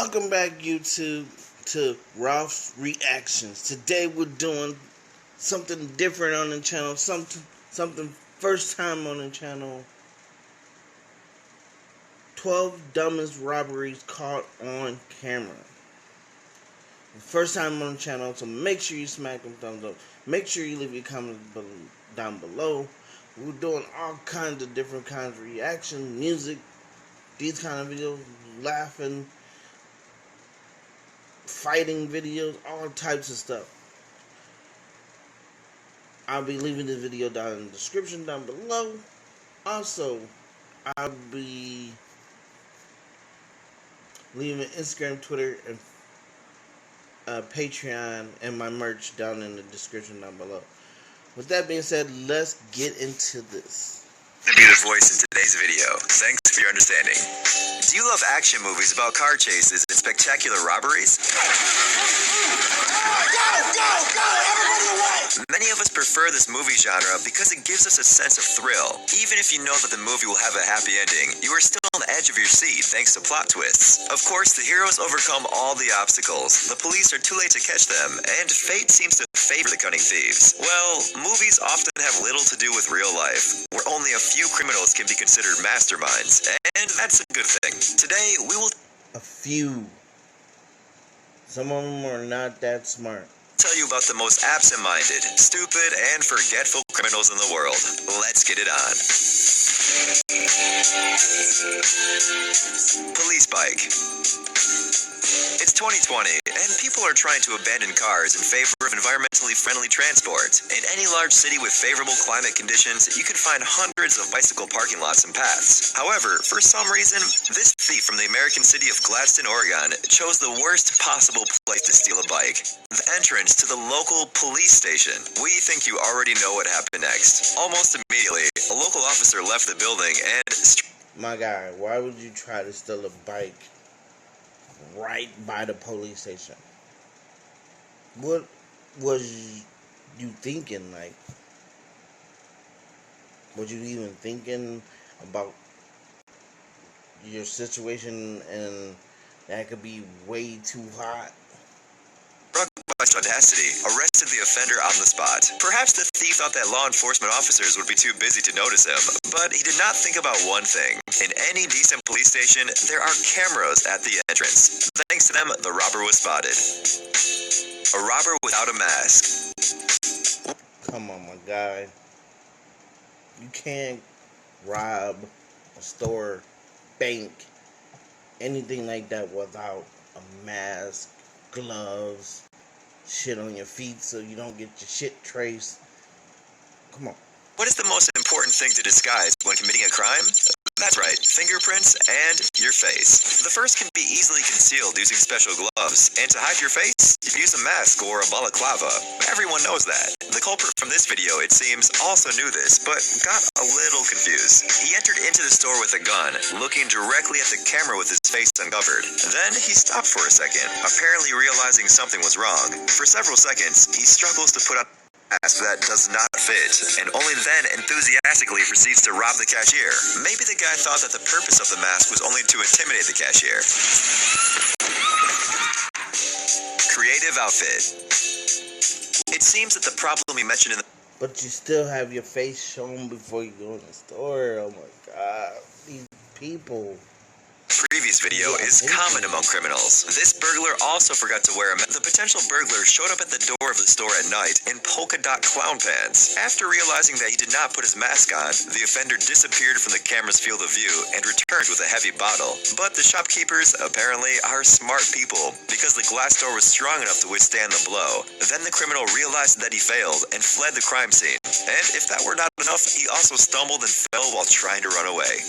Welcome back, YouTube, to Ralph's Reactions. Today we're doing something different on the channel, something first time on the channel. 12 dumbest robberies caught on camera. First time on the channel, so make sure you smack them thumbs up. Make sure you leave your comments down below. We're doing all kinds of different kinds of reaction, music, these kind of videos, laughing, fighting videos, all types of stuff. I'll be leaving the video down in the description down below. Also, I'll be leaving Instagram, Twitter, and Patreon and my merch down in the description down below. With that being said, let's get into this. To be the voice in today's video. Thanks for your understanding. Do you love action movies about car chases and spectacular robberies? Go! Everybody away! Many of us prefer this movie genre because it gives us a sense of thrill. Even if you know that the movie will have a happy ending, you are still on the edge of your seat thanks to plot twists. Of course, the heroes overcome all the obstacles, the police are too late to catch them, and fate seems to favor the cunning thieves. Well, movies often have little to do with real life, where only a few criminals can be considered masterminds, and that's a good thing. Today, we will A few. Some of them are not that smart. tell you about the most absent-minded, stupid, and forgetful criminals in the world. Let's get it on. Police bike. It's 2020, and people are trying to abandon cars in favor of environmentally friendly transport. In any large city with favorable climate conditions, you can find hundreds of bicycle parking lots and paths. However, for some reason, this thief from the American city of Gladstone, Oregon, chose the worst possible place to steal a bike: the entrance to the local police station. We think you already know what happened next. Almost immediately, a local officer left the building and... My guy, why would you try to steal a bike right by the police station? What was you thinking? Like, was you even thinking about your situation and that could be way too hot? Struck by audacity, arrested the offender on the spot. Perhaps the thief thought that law enforcement officers would be too busy to notice him, but he did not think about one thing. In any decent police station, there are cameras at the entrance. Thanks to them, the robber was spotted. A robber without a mask. Come on, my guy. You can't rob a store, bank, anything like that without a mask, gloves, shit on your feet so you don't get your shit traced. Come on. What is the most important thing to disguise when committing a crime? That's right, fingerprints and your face. The first can be easily concealed using special gloves, and to hide your face, you can use a mask or a balaclava. Everyone knows that. The culprit from this video, it seems, also knew this, but got a little confused. He entered into the store with a gun, looking directly at the camera with his face uncovered. Then he stopped for a second, apparently realizing something was wrong. For several seconds, he struggles to put on mask that does not fit, and only then enthusiastically proceeds to rob the cashier. Maybe the guy thought that the purpose of the mask was only to intimidate the cashier. Creative outfit. It seems that the problem he mentioned in the... But you still have your face shown before you go in the store. Oh my god. These people. previous video is common among criminals. This burglar also forgot to wear a mask. The potential burglar showed up at the door of the store at night in polka dot clown pants. After realizing that he did not put his mask on, the offender disappeared from the camera's field of view and returned with a heavy bottle. But the shopkeepers apparently are smart people, because the glass door was strong enough to withstand the blow. Then the criminal realized that he failed and fled the crime scene. And if that were not enough, he also stumbled and fell while trying to run away.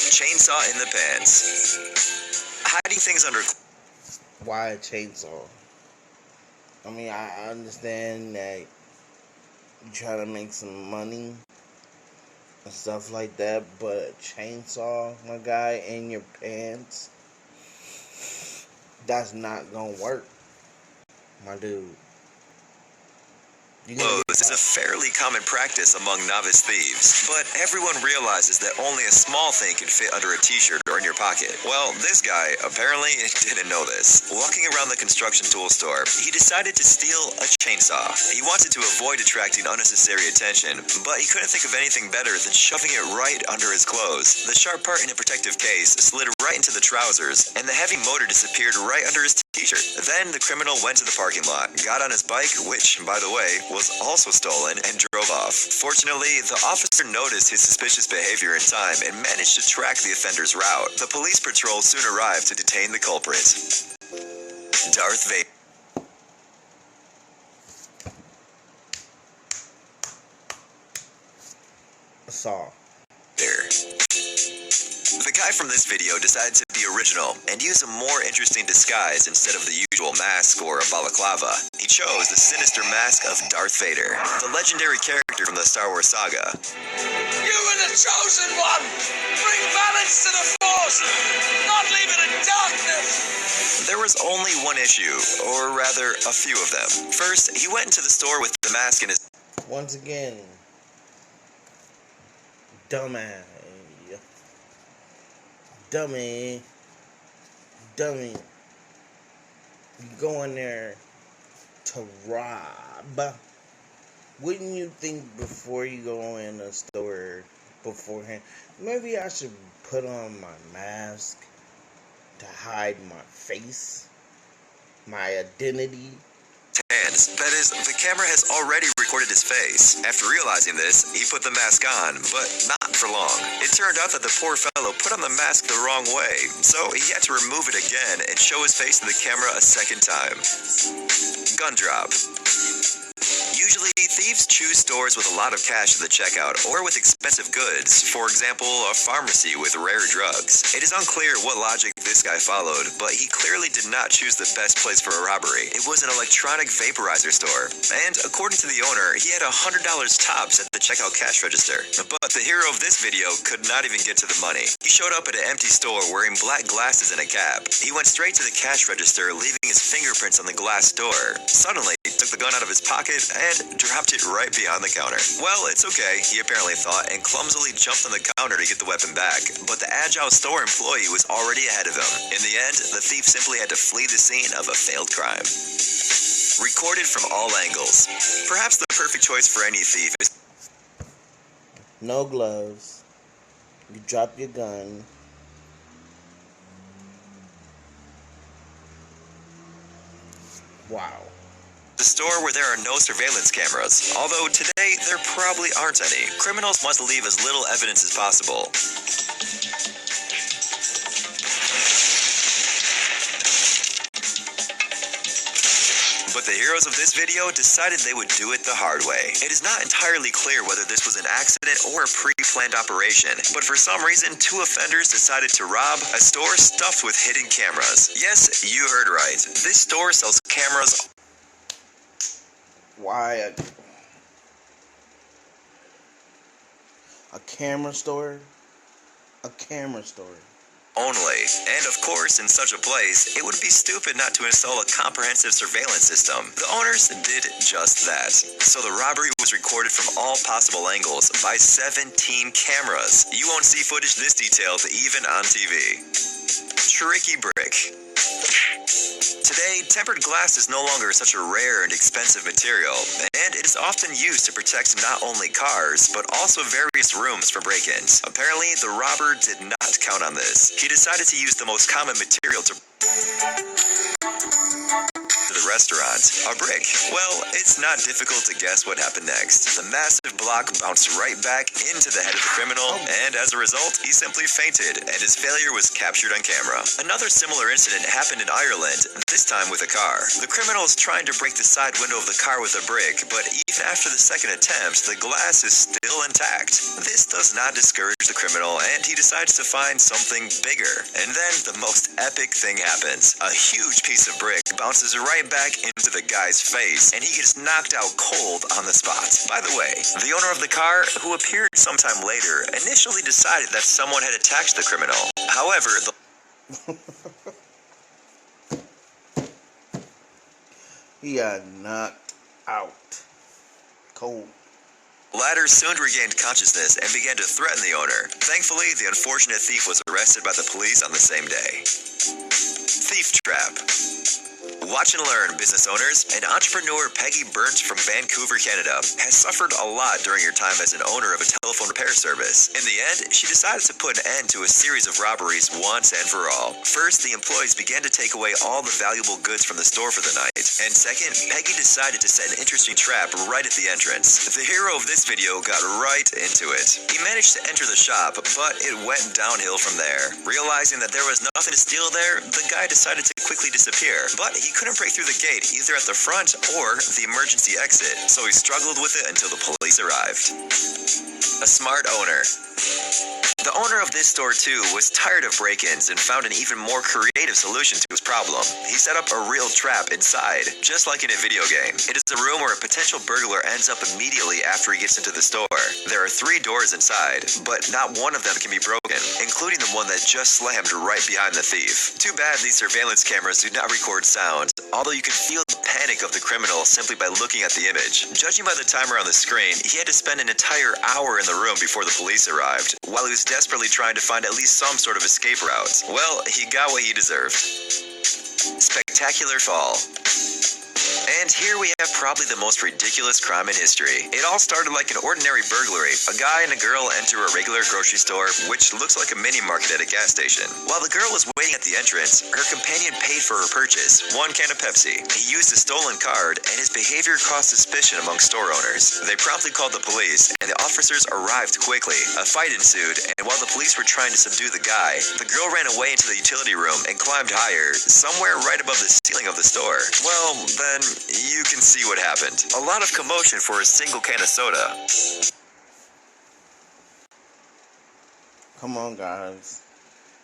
Chainsaw in the pants. Hiding things under... Why a chainsaw? I mean, I understand that you try to make some money and stuff like that, but a chainsaw, my guy, in your pants, that's not gonna work, my dude. Clothes is a fairly common practice among novice thieves, but everyone realizes that only a small thing can fit under a t-shirt or in your pocket. Well, this guy apparently didn't know this. Walking around the construction tool store, he decided to steal a chainsaw. He wanted to avoid attracting unnecessary attention, but he couldn't think of anything better than shoving it right under his clothes. The sharp part in a protective case slid right into the trousers, and the heavy motor disappeared right under his t-shirt. Then the criminal went to the parking lot, got on his bike, which, by the way, was also stolen, and drove off. Fortunately, the officer noticed his suspicious behavior in time and managed to track the offender's route. The police patrol soon arrived to detain the culprit. Darth Vader. Saw. The guy from this video decided to be original and use a more interesting disguise instead of the usual mask or a balaclava. He chose the sinister mask of Darth Vader, the legendary character from the Star Wars saga. You were the chosen one! Bring balance to the Force! Not leave it in darkness! There was only one issue, or rather, a few of them. First, he went into the store with the mask in his... Once again, dumbass. Dummy. You go in there to rob. Wouldn't you think before you go in a store beforehand, maybe I should put on my mask to hide my face, my identity? hands. That is, the camera has already recorded his face. After realizing this, he put the mask on, but not for long. It turned out that the poor fellow put on the mask the wrong way, so he had to remove it again and show his face to the camera a second time. Gun drop. Usually, thieves choose stores with a lot of cash at the checkout or with expensive goods, for example, a pharmacy with rare drugs. It is unclear what logic this guy followed, but he clearly did not choose the best place for a robbery. It was an electronic vaporizer store, and according to the owner, he had $100 tops at the checkout cash register. But the hero of this video could not even get to the money. He showed up at an empty store wearing black glasses and a cap. He went straight to the cash register, leaving his fingerprints on the glass door. Suddenly, he took the gun out of his pocket and dropped it right behind the counter. Well, it's okay, he apparently thought, and clumsily jumped on the counter to get the weapon back. But the agile store employee was already ahead of him. In the end, the thief simply had to flee the scene of a failed crime. Recorded from all angles. Perhaps the perfect choice for any thief is no gloves. You drop your gun. Wow. the store where there are no surveillance cameras. Although today, there probably aren't any. Criminals must leave as little evidence as possible. But the heroes of this video decided they would do it the hard way. It is not entirely clear whether this was an accident or a pre-planned operation, but for some reason, two offenders decided to rob a store stuffed with hidden cameras. Yes, you heard right. This store sells cameras. Why a camera store? A camera store. Only. And of course, in such a place, it would be stupid not to install a comprehensive surveillance system. The owners did just that. So the robbery was recorded from all possible angles by 17 cameras. You won't see footage this detailed even on TV. Tricky brick. Today, tempered glass is no longer such a rare and expensive material, and it is often used to protect not only cars, but also various rooms from break-ins. Apparently, the robber did not count on this. He decided to use the most common material to the restaurant, a brick. Well, it's not difficult to guess what happened next. The massive block bounced right back into the head of the criminal, and as a result, he simply fainted, and his failure was captured on camera. Another similar incident happened in Ireland, this time with a car. The criminal is trying to break the side window of the car with a brick, but even after the second attempt, the glass is still intact. This does not discourage the criminal, and he decides to find something bigger. And then the most epic thing happens. A huge piece of brick bounces right back into the guy's face, and he gets knocked out cold on the spot. By the way, the owner of the car, who appeared sometime later, initially decided that someone had attacked the criminal. However, He got knocked out cold. The latter soon regained consciousness and began to threaten the owner. Thankfully, the unfortunate thief was arrested by the police on the same day. Thief trap. Watch and learn, business owners. An entrepreneur, Peggy Burnt from Vancouver, Canada, has suffered a lot during her time as an owner of a telephone repair service. In the end, she decided to put an end to a series of robberies once and for all. First, the employees began to take away all the valuable goods from the store for the night. And second, Peggy decided to set an interesting trap right at the entrance. The hero of this video got right into it. He managed to enter the shop, but it went downhill from there. Realizing that there was nothing to steal there, the guy decided to quickly disappear. But he couldn't break through the gate either at the front or the emergency exit, so he struggled with it until the police arrived. A smart owner. The owner of this store too was tired of break-ins and found an even more creative solution to his problem. He set up a real trap inside, just like in a video game. It is a room where a potential burglar ends up immediately after he gets into the store. There are 3 doors inside, but not one of them can be broken, including the one that just slammed right behind the thief. Too bad these surveillance cameras do not record sound, although you can feel the panic of the criminal simply by looking at the image. Judging by the timer on the screen, he had to spend an entire hour in the room before the police arrived, while he was desperately trying to find at least some sort of escape route. Well, he got what he deserved. Spectacular fall. And here we have probably the most ridiculous crime in history. It all started like an ordinary burglary. A guy and a girl enter a regular grocery store, which looks like a mini market at a gas station. While the girl was waiting at the entrance, her companion paid for her purchase, 1 can of Pepsi. He used a stolen card, and his behavior caused suspicion among store owners. They promptly called the police, and the officers arrived quickly. A fight ensued, and while the police were trying to subdue the guy, the girl ran away into the utility room and climbed higher, somewhere right above the ceiling of the store. Well, then, you can see what happened. A lot of commotion for a single can of soda. Come on, guys.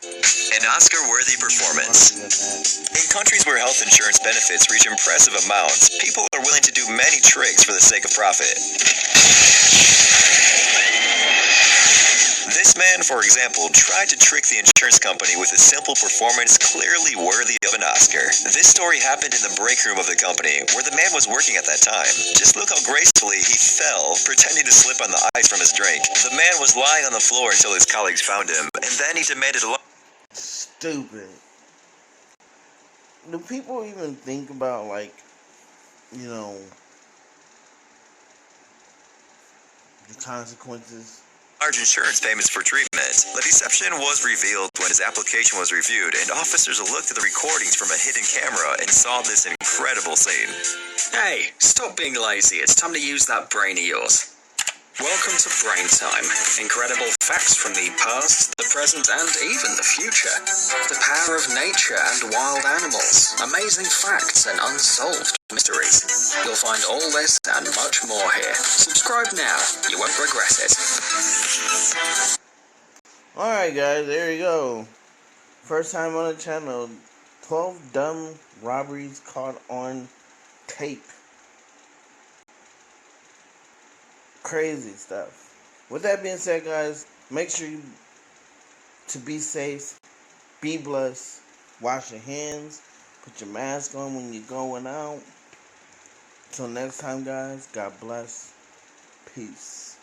An Oscar-worthy performance. In countries where health insurance benefits reach impressive amounts, people are willing to do many tricks for the sake of profit. This man, for example, tried to trick the insurance company with a simple performance clearly worthy of an Oscar. This story happened in the break room of the company, where the man was working at that time. Just look how gracefully he fell, pretending to slip on the ice from his drink. The man was lying on the floor until his colleagues found him, and then he demanded a Stupid. Do people even think about, like, you know, the consequences? large insurance payments for treatment. The deception was revealed when his application was reviewed, and officers looked at the recordings from a hidden camera and saw this incredible scene. Hey, stop being lazy. It's time to use that brain of yours. Welcome to Brain Time. Incredible facts from the past, the present, and even the future. The power of nature and wild animals. Amazing facts and unsolved mysteries. You'll find all this and much more here. Subscribe now. You won't regret it. Alright, guys, there you go. First time on the channel. 12 dumb robberies caught on tape. Crazy stuff. With that being said, guys, make sure you to be safe, be blessed, wash your hands, put your mask on when you're going out. Till next time, guys, God bless. Peace.